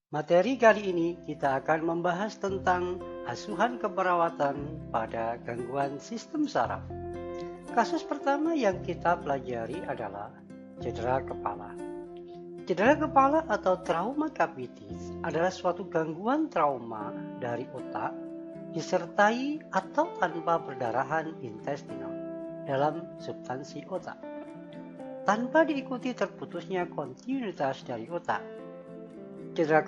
Materi kali ini kita akan membahas tentang asuhan keperawatan pada gangguan sistem saraf. Kasus pertama yang kita pelajari adalah cedera kepala. Cedera kepala atau trauma capitis adalah suatu gangguan trauma dari otak disertai atau tanpa perdarahan intestinal dalam substansi otak, tanpa diikuti terputusnya kontinuitas dari otak. Cedera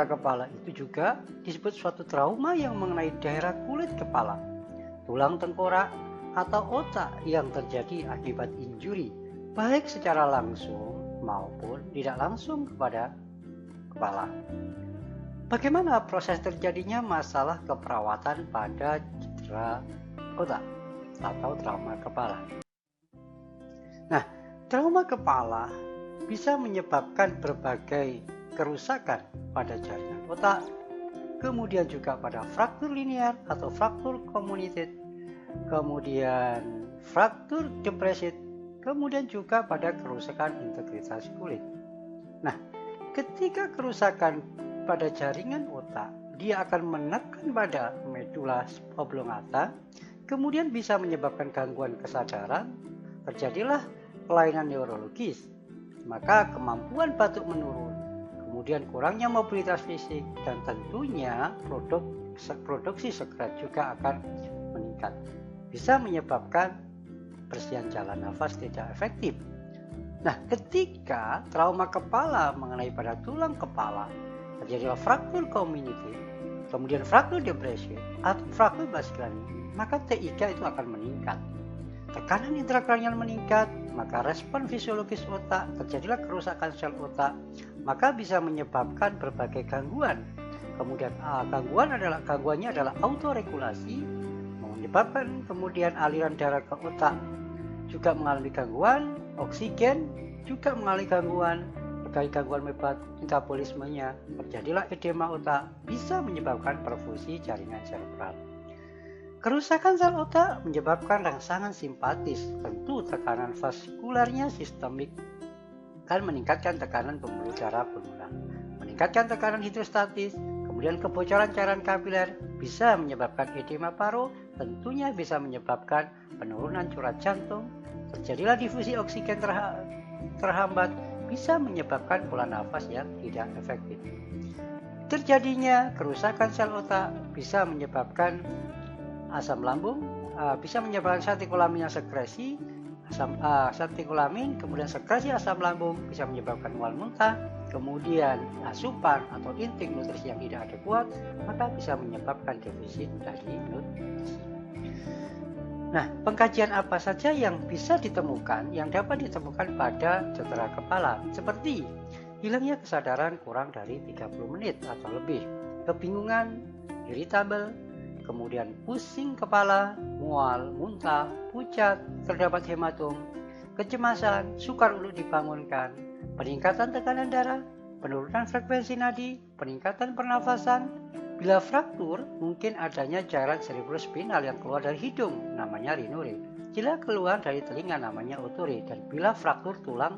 kepala itu juga disebut suatu trauma yang mengenai daerah kulit kepala, tulang tengkorak, atau otak yang terjadi akibat injuri, baik secara langsung maupun tidak langsung kepada kepala. Bagaimana proses terjadinya masalah keperawatan pada cedera otak atau trauma kepala? Nah, trauma kepala bisa menyebabkan berbagai kerusakan pada jaringan otak, kemudian juga pada fraktur linear atau fraktur comminuted, kemudian fraktur depressed, kemudian juga pada kerusakan integritas kulit. Nah, ketika kerusakan pada jaringan otak, dia akan menekan pada medula oblongata, kemudian bisa menyebabkan gangguan kesadaran, terjadilah kelainan neurologis, maka kemampuan batuk menurun, kemudian kurangnya mobilitas fisik, dan tentunya produksi sekret juga akan meningkat. Bisa menyebabkan bersihan jalan nafas tidak efektif. Nah, ketika trauma kepala mengenai pada tulang kepala, terjadilah fraktur comminuted, kemudian fraktur depressed atau fraktur basilaris, maka TIK itu akan meningkat. Tekanan intrakranial meningkat, maka respon fisiologis otak, terjadilah kerusakan sel otak, maka bisa menyebabkan berbagai gangguan. Kemudian gangguannya adalah autoregulasi, menyebabkan kemudian aliran darah ke otak juga mengalami gangguan, oksigen juga mengalami gangguan, berbagai gangguan metabolismenya, terjadilah edema otak, bisa menyebabkan perfusi jaringan cerebral. Kerusakan sel otak menyebabkan rangsangan simpatis, tentu tekanan vaskularnya sistemik akan meningkatkan tekanan pembuluh darah pulmoner, meningkatkan tekanan hidrostatis, kemudian kebocoran cairan kapiler bisa menyebabkan edema paru, tentunya bisa menyebabkan penurunan curah jantung, terjadilah difusi oksigen terhambat, bisa menyebabkan pola nafas yang tidak efektif. Terjadinya kerusakan sel otak bisa menyebabkan asam lambung, bisa menyebabkan asetikolamin yang sekresi asetikolamin, kemudian sekresi asam lambung bisa menyebabkan mual muntah, kemudian asupan atau intake nutrisi yang tidak adekuat, maka bisa menyebabkan defisit dari nutrisi. Nah, pengkajian apa saja yang bisa ditemukan, yang dapat ditemukan pada cedera kepala, seperti hilangnya kesadaran kurang dari 30 menit atau lebih, kebingungan, irritable, kemudian pusing kepala, mual, muntah, pucat, terdapat hematom, kecemasan, sukar untuk dibangunkan, peningkatan tekanan darah, penurunan frekuensi nadi, peningkatan pernafasan. Bila fraktur, mungkin adanya cairan cerebrospinal yang keluar dari hidung, namanya rhinore. Bila keluar dari telinga, namanya otore. Dan bila fraktur tulang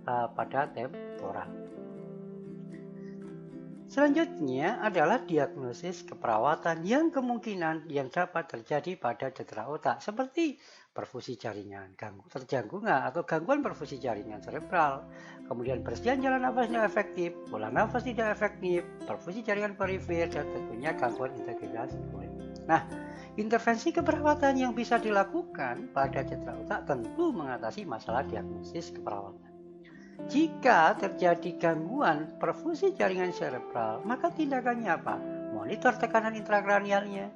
pada temporal. Selanjutnya adalah diagnosis keperawatan yang kemungkinan yang dapat terjadi pada cedera otak, seperti perfusi jaringan, terganggu atau gangguan perfusi jaringan cerebral, kemudian bersihan jalan nafas tidak efektif, pola nafas tidak efektif, perfusi jaringan perifer, dan tentunya gangguan integritas kulit. Nah, intervensi keperawatan yang bisa dilakukan pada cedera otak tentu mengatasi masalah diagnosis keperawatan. Jika terjadi gangguan perfusi jaringan cerebral, maka tindakannya apa? Monitor tekanan intrakranialnya,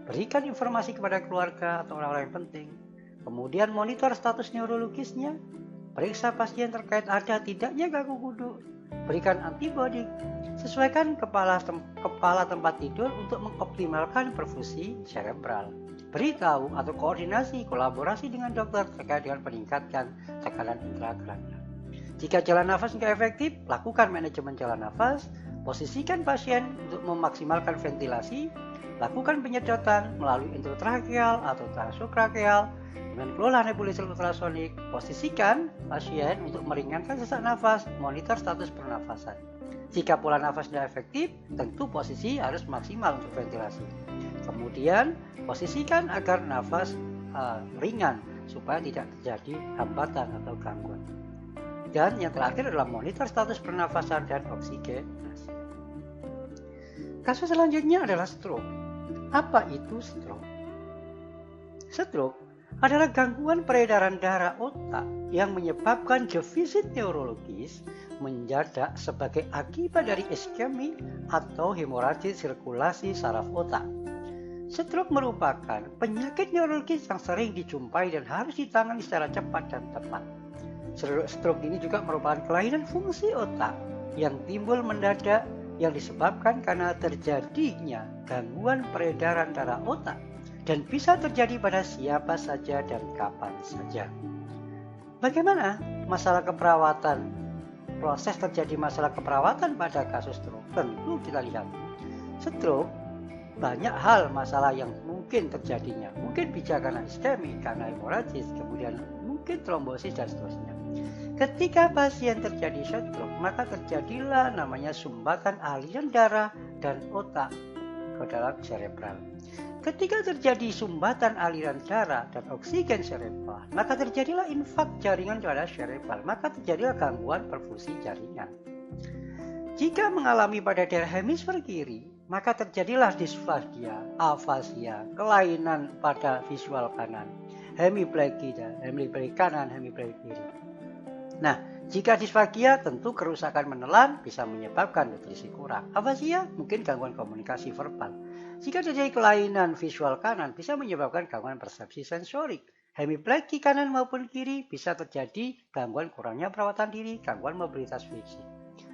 berikan informasi kepada keluarga atau orang-orang yang penting, kemudian monitor status neurologisnya, periksa pasien terkait ada tidaknya ganggu kudu, berikan antibiotik, sesuaikan kepala tempat tidur untuk mengoptimalkan perfusi cerebral. Beritahu atau koordinasi kolaborasi dengan dokter terkait dengan peningkatan tekanan intrakranial. Jika jalan nafas tidak efektif, lakukan manajemen jalan nafas, posisikan pasien untuk memaksimalkan ventilasi, lakukan penyedotan melalui endotrakeal atau transotrakeal, Dengan kelola nebulizer ultrasonik, posisikan pasien untuk meringankan sesak nafas, monitor status pernafasan. Jika pola nafas tidak efektif, tentu posisi harus maksimal untuk ventilasi. Kemudian, posisikan agar nafas ringan supaya tidak terjadi hambatan atau gangguan. Dan yang terakhir adalah monitor status pernafasan dan oksigenasi. Kasus selanjutnya adalah stroke. Apa itu stroke? Stroke adalah gangguan peredaran darah otak yang menyebabkan defisit neurologis mendadak sebagai akibat dari iskemi atau hemoragi sirkulasi saraf otak. Stroke merupakan penyakit neurologis yang sering dijumpai dan harus ditangani secara cepat dan tepat. Stroke ini juga merupakan kelainan fungsi otak yang timbul mendadak yang disebabkan karena terjadinya gangguan peredaran darah otak dan bisa terjadi pada siapa saja dan kapan saja. Bagaimana masalah keperawatan? Proses terjadi masalah keperawatan pada kasus stroke. Tentu kita lihat stroke banyak hal masalah yang mungkin terjadinya. Mungkin bisa karena iskemi, karena hemoragis, kemudian mungkin trombosis dan seterusnya. Ketika pasien terjadi stroke, maka terjadilah namanya sumbatan aliran darah dan otak ke dalam cerebral. Ketika terjadi sumbatan aliran darah dan oksigen cerebral, maka terjadilah infak jaringan pada cerebral, maka terjadilah gangguan perfusi jaringan. Jika mengalami pada daerah hemisfer kiri, maka terjadilah disfagia, afasia, kelainan pada visual kanan, hemiplegia, hemiplegia kanan, hemiplegia kiri. Nah, jika disfagia tentu kerusakan menelan bisa menyebabkan nutrisi kurang. Afasia mungkin gangguan komunikasi verbal. Jika terjadi kelainan visual kanan bisa menyebabkan gangguan persepsi sensorik. Hemiplegia kanan maupun kiri bisa terjadi gangguan kurangnya perawatan diri, gangguan mobilitas fisik.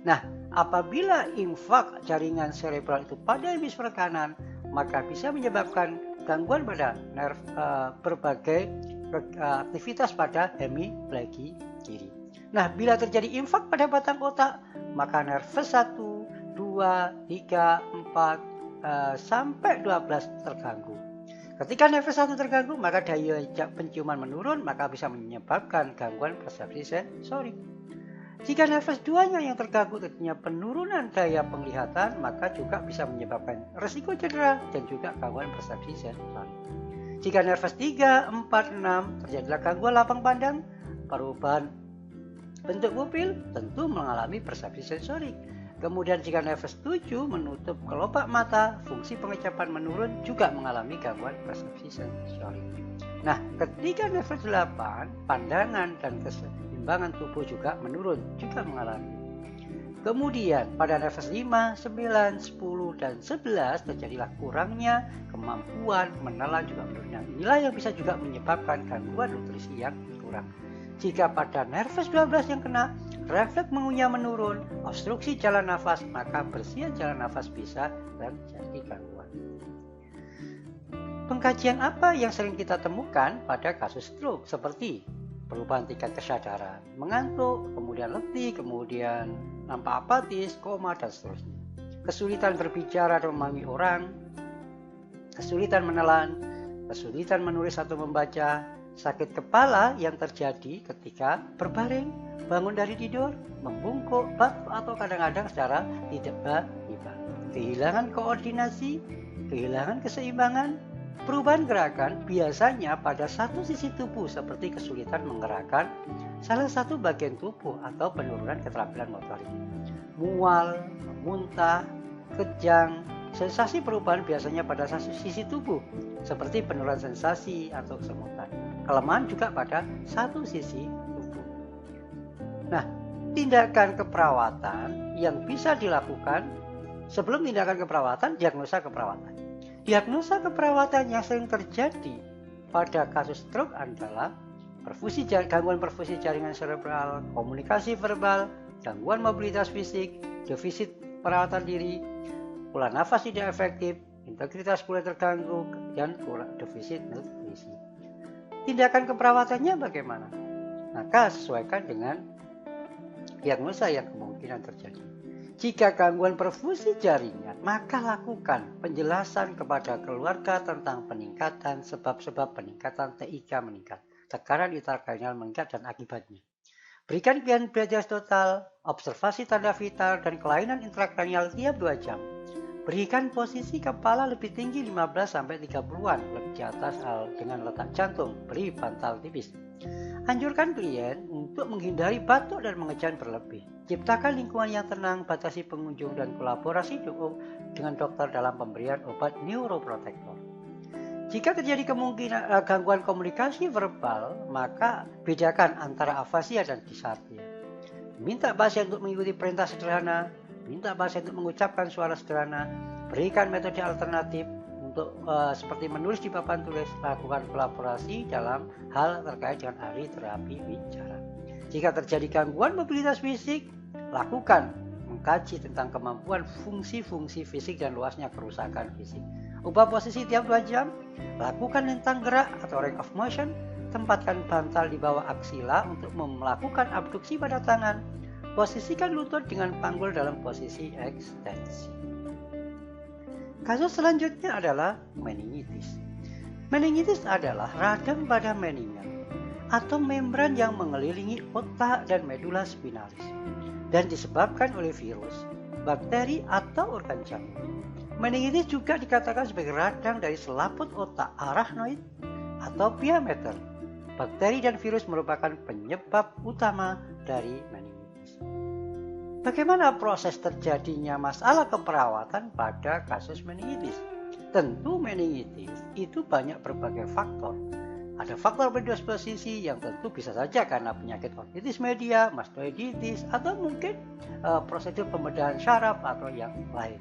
Nah, apabila infak jaringan cerebral itu pada hemisfer kanan, maka bisa menyebabkan gangguan pada berbagai aktivitas pada hemiplegia kiri. Nah, bila terjadi infak pada batang otak, maka nervus 1, 2, 3, 4, sampai 12 terganggu. Ketika nervus 1 terganggu, maka daya penciuman menurun, maka bisa menyebabkan gangguan persepsi sensorik. Jika nervus 2-nya yang terganggu terjadinya penurunan daya penglihatan, maka juga bisa menyebabkan resiko cedera dan juga gangguan persepsi sensorik. Jika nervus 3, 4, 6 terjadilah gangguan lapang pandang, perubahan bentuk pupil tentu mengalami persepsi sensorik. Kemudian jika nervus 7 menutup kelopak mata, fungsi pengecapan menurun juga mengalami gangguan persepsi sensorik. Nah, ketika nervus 8, pandangan dan keseimbangan tubuh juga menurun, juga mengalami. Kemudian pada nervus 5, 9, 10, dan 11 terjadilah kurangnya kemampuan menelan juga menurun. Inilah yang bisa juga menyebabkan gangguan nutrisi yang kurang. Jika pada nervus 12 yang kena, refleks mengunyah menurun, obstruksi jalan nafas, maka bersihan jalan nafas bisa terjadi gangguan. Pengkajian apa yang sering kita temukan pada kasus stroke? Seperti perubahan tingkat kesadaran, mengantuk, kemudian letih, kemudian nampak apatis, koma, dan seterusnya. Kesulitan berbicara dan memahami orang, kesulitan menelan, kesulitan menulis atau membaca, sakit kepala yang terjadi ketika berbaring, bangun dari tidur, membungkuk, atau kadang-kadang secara tiba-tiba. Kehilangan koordinasi, kehilangan keseimbangan, perubahan gerakan biasanya pada satu sisi tubuh seperti kesulitan menggerakkan salah satu bagian tubuh atau penurunan keterampilan motorik. Mual, muntah, kejang, sensasi perubahan biasanya pada satu sisi tubuh seperti penurunan sensasi atau kesemutan. Kelemahan juga pada satu sisi tubuh. Nah, tindakan keperawatan yang bisa dilakukan sebelum tindakan keperawatan, diagnosa keperawatan. Diagnosa keperawatan yang sering terjadi pada kasus stroke adalah gangguan perfusi jaringan cerebral, komunikasi verbal, gangguan mobilitas fisik, defisit perawatan diri, pola nafas tidak efektif, integritas kulit terganggu, dan defisit nutrisi. Tindakan keperawatannya bagaimana? Maka sesuaikan dengan diagnosa yang kemungkinan terjadi. Jika gangguan perfusi jaringan, maka lakukan penjelasan kepada keluarga tentang peningkatan sebab-sebab peningkatan TIK meningkat. tekanan intrakranial meningkat dan akibatnya. Berikan belajar total, observasi tanda vital, dan kelainan intrakranial tiap 2 jam. Berikan posisi kepala lebih tinggi 15-30-an lebih di atas dengan letak jantung. Beri bantal tipis. Anjurkan klien untuk menghindari batuk dan mengejan berlebih. Ciptakan lingkungan yang tenang, batasi pengunjung, dan kolaborasi cukup dengan dokter dalam pemberian obat neuroprotektor. Jika terjadi kemungkinan gangguan komunikasi verbal, maka bedakan antara afasia dan disartia. Minta pasien untuk mengikuti perintah sederhana, minta pasien untuk mengucapkan suara sederhana, berikan metode alternatif untuk seperti menulis di papan tulis, lakukan kolaborasi dalam hal terkait dengan ahli terapi bicara. Jika terjadi gangguan mobilitas fisik, lakukan mengkaji tentang kemampuan fungsi-fungsi fisik dan luasnya kerusakan fisik. Ubah posisi tiap 2 jam, lakukan lintang gerak atau range of motion, tempatkan bantal di bawah aksila untuk melakukan abduksi pada tangan, posisikan lutut dengan panggul dalam posisi ekstensi. Kasus selanjutnya adalah meningitis. Meningitis adalah radang pada meninge atau membran yang mengelilingi otak dan medula spinalis dan disebabkan oleh virus, bakteri, atau organ jamur. Meningitis juga dikatakan sebagai radang dari selaput otak arachnoid atau pyometer. Bakteri dan virus merupakan penyebab utama dari meningitis. Bagaimana proses terjadinya masalah keperawatan pada kasus meningitis? Tentu meningitis itu banyak berbagai faktor. Ada faktor predisposisi yang tentu bisa saja karena penyakit otitis media, mastoiditis, atau mungkin prosedur pembedahan syaraf atau yang lain.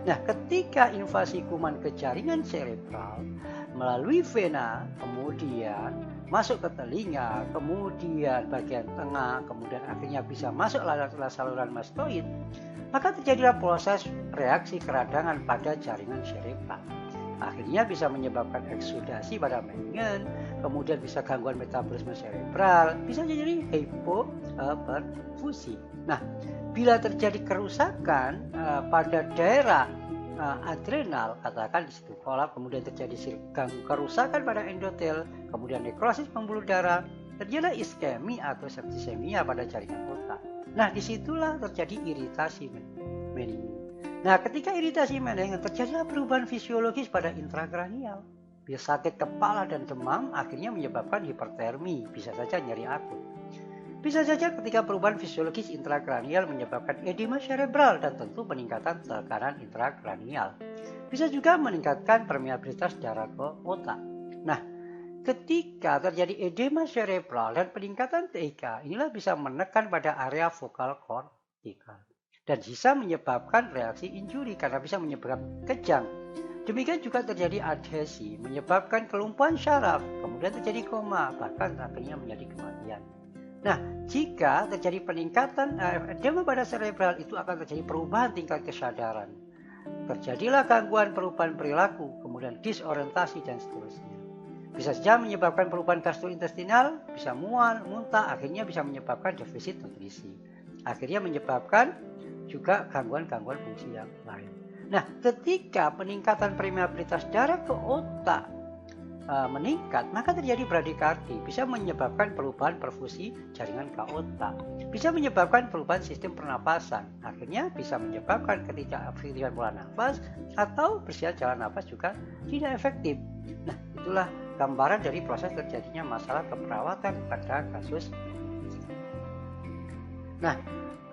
Nah, ketika invasi kuman ke jaringan cerebral melalui vena, kemudian masuk ke telinga, kemudian bagian tengah, kemudian akhirnya bisa masuk lewat saluran mastoid, maka terjadilah proses reaksi keradangan pada jaringan cerebral. Akhirnya bisa menyebabkan eksudasi pada meningen, kemudian bisa gangguan metabolisme cerebral, bisa jadi hipoperfusi. Nah, bila terjadi kerusakan pada daerah adrenal, katakan di situ kolap, kemudian terjadi kerusakan pada endotel, kemudian nekrosis pembuluh darah, terjadi iskemi atau septisemia pada jaringan otak. Nah, disitulah terjadi iritasi meningen. Nah, ketika iritasi meningen terjadilah perubahan fisiologis pada intrakranial. Bisa sakit kepala dan demam, akhirnya menyebabkan hipertermi, bisa saja nyeri akut. Bisa saja ketika perubahan fisiologis intrakranial menyebabkan edema cerebral dan tentu peningkatan tekanan intrakranial. Bisa juga meningkatkan permeabilitas darah ke otak. Nah, ketika terjadi edema cerebral dan peningkatan TIK, inilah bisa menekan pada area vokal kortikal dan bisa menyebabkan reaksi injuri karena bisa menyebabkan kejang. Demikian juga terjadi adhesi, menyebabkan kelumpuhan syaraf, kemudian terjadi koma, bahkan akhirnya menjadi kematian. Nah, jika terjadi peningkatan edema pada cerebral, itu akan terjadi perubahan tingkat kesadaran. Terjadilah gangguan perubahan perilaku, kemudian disorientasi dan seterusnya. Bisa saja menyebabkan perubahan gastrointestinal, bisa mual, muntah, akhirnya bisa menyebabkan defisit nutrisi. Akhirnya menyebabkan juga gangguan-gangguan fungsi yang lain. Nah, ketika peningkatan permeabilitas darah ke otak meningkat, maka terjadi bradikardi, bisa menyebabkan perubahan perfusi jaringan ke otak, bisa menyebabkan perubahan sistem pernapasan, akhirnya bisa menyebabkan ketidakefektifan pola nafas atau bersihan jalan nafas juga tidak efektif. Nah, itulah gambaran dari proses terjadinya masalah keperawatan pada kasus. Nah,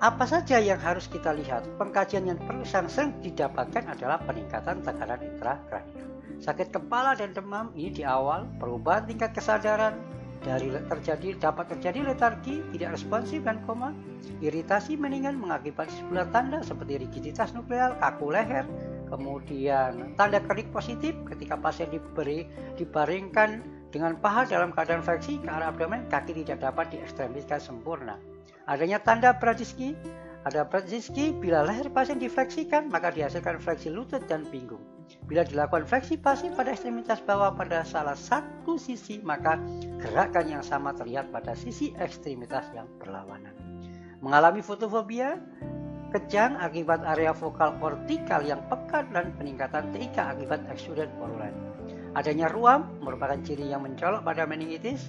apa saja yang harus kita lihat? Pengkajian yang perlu sering didapatkan adalah peningkatan tekanan intrakranial. Sakit kepala dan demam ini di awal, perubahan tingkat kesadaran dapat terjadi letargi, tidak responsif dan koma, iritasi meningen mengakibatkan sejumlah tanda seperti rigiditas nukleal, kaku leher, kemudian tanda klik positif ketika pasien dibaringkan dengan paha dalam keadaan fleksi ke arah abdomen, kaki tidak dapat diekstremiskan sempurna. Adanya tanda Bradinsky, ada Bradinsky bila leher pasien difleksikan maka dihasilkan fleksi lutut dan pinggung. Bila dilakukan fleksi pasif pada ekstremitas bawah pada salah satu sisi maka gerakan yang sama terlihat pada sisi ekstremitas yang berlawanan. Mengalami fotofobia, kejang akibat area vokal kortikal yang pekat dan peningkatan TIK akibat eksuden porulen. Adanya ruam merupakan ciri yang mencolok pada meningitis.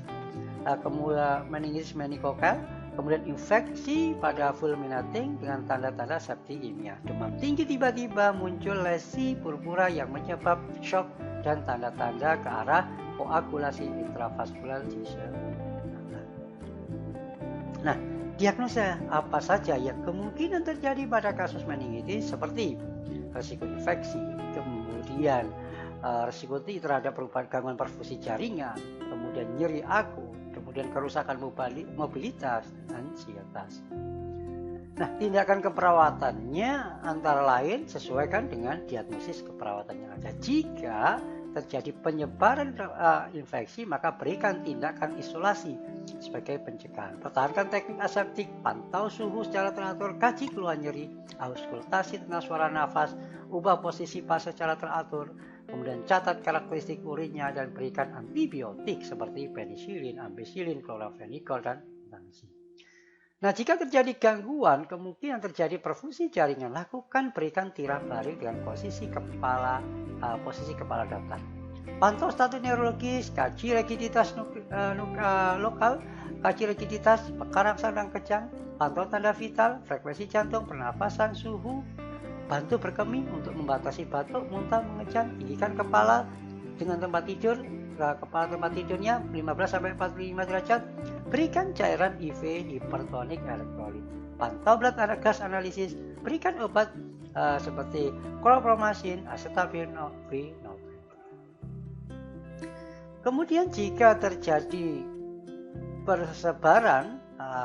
kemudian meningitis meningokal, kemudian infeksi pada fulminating dengan tanda-tanda septikemia. Demam tinggi tiba-tiba, muncul lesi purpura yang menyebab shock dan tanda-tanda ke arah koagulasi intravaskular di sebelah. Nah, diagnosa apa saja yang kemungkinan terjadi pada kasus meningitis seperti resiko infeksi, kemudian resiko terhadap perubahan gangguan perfusi jaringan, kemudian nyeri akut, kemudian kerusakan mobilitas, dan ansietas. Nah, tindakan keperawatannya antara lain sesuaikan dengan diagnosis keperawatan yang ada. Jika terjadi penyebaran infeksi, maka berikan tindakan isolasi sebagai pencegahan. Pertahankan teknik aseptik, pantau suhu secara teratur, kaji keluhan nyeri, auskultasi tentang suara nafas, ubah posisi pas secara teratur, kemudian catat karakteristik urinnya dan berikan antibiotik seperti penisilin, ampicillin, chloramphenicol, dan benzin. Nah, jika terjadi gangguan, kemungkinan terjadi perfusi jaringan, lakukan berikan tiram baring dengan posisi kepala datar. Pantau status neurologis, kaji rigiditas lokal, kaji rigiditas karang sandang kejang, pantau tanda vital, frekuensi jantung, pernafasan, suhu, bantu berkemih untuk membatasi batuk, muntah, mengejang, tinggikan kepala dengan tempat tidur, kepala tempat tidurnya 15-45 derajat, berikan cairan IV hipertonik elektrolit, pantau blood gas analisis, berikan obat seperti chlorpromazine, acetaminophen. Kemudian jika terjadi persebaran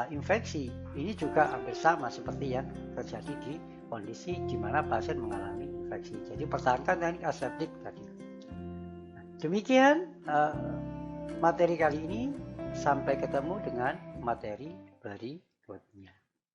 infeksi, ini juga hampir sama seperti yang terjadi di kondisi di mana pasien mengalami infeksi. Jadi pertahankan teknik aseptik tadi. Demikian materi kali ini, sampai ketemu dengan materi berikutnya.